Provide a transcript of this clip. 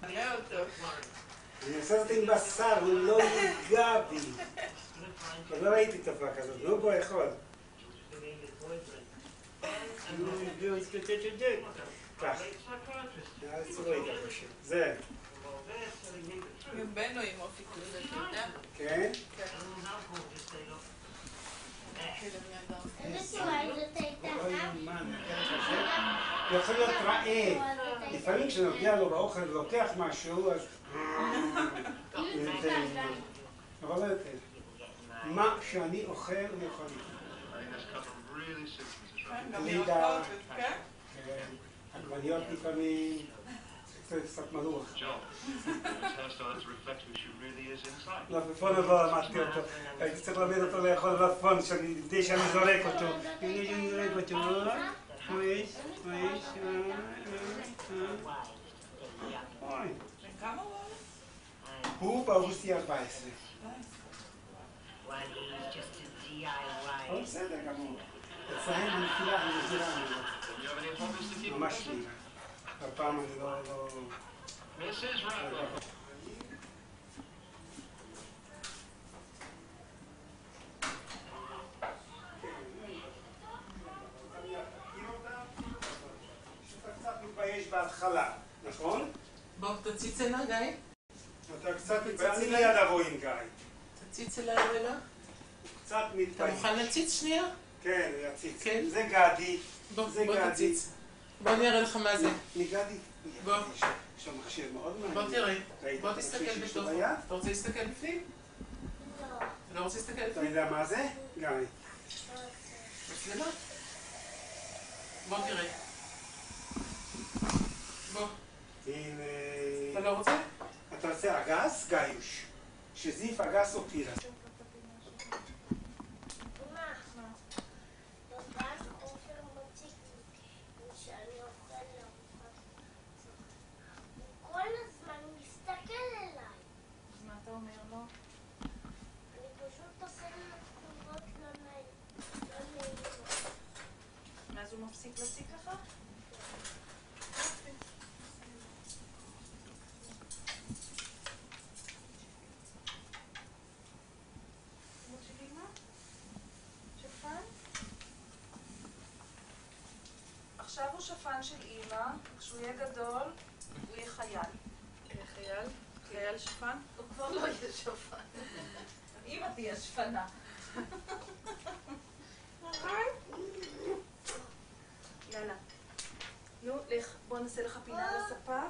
נראה אותו. אני אעשה זאת עם בשר, הוא לא ייגע בי. אבל לא ראיתי תופעה כזאת, לא בוא יכול. כך. זה. גם בנו עם אופי כזה, אתה יודע? כן? איזה צורה זאת הייתה? הוא יכול להיות רעה. לפעמים כשנוגע לו באוכל ולוקח משהו, אז... אבל לא יותר. מה שאני אוכל, אני יכול גלידה, עגבניות לפעמים, קצת מלוח. מלפפון אבל למדתי אותו. הייתי צריך ללמד אותו לאכול מלפפון, כדי שאני זורק אותו. אני זורק אותו. אוי. כמה הוא עולה? הוא באוגוסט 14. אבל בסדר גמור. אצלהם הנפילה היא מזירה מאוד. ממש שלילה. הפעם אני לא... שאתה קצת מתבייש בהתחלה, נכון? בוא, תציץ אליי, גיא. אתה קצת מתבייש, אני ליד הרואים גיא. תציץ אליי רגע. קצת מתבייש. אתה מוכן להציץ שנייה? כן, להציץ. כן. זה גדי. בוא, זה בוא גדי. תציץ. בוא אני אראה לך מה זה. מגדי. בוא. יש שם מכשיר מאוד מעניין. בוא תראה. ראית בוא את תסתכל המכשיר שיש לו בתוכו. ביד? אתה רוצה להסתכל בפנים? אתה לא רוצה להסתכל אתה בפנים? יודע מה זה? גיא. מצלמה? בוא תראה. בוא. הנה... אתה לא רוצה? אתה רוצה אגס? גיוש. שזיף אגס או טירה. אז הוא מפסיק להציק לך? שפן? עכשיו הוא שפן של אימא, כשהוא יהיה גדול, הוא יהיה חייל. חייל? חייל שפן? הוא כבר לא יהיה שפן. אימא תהיה שפנה. יאללה. נו, לך, בוא נעשה לך פינה על הספה.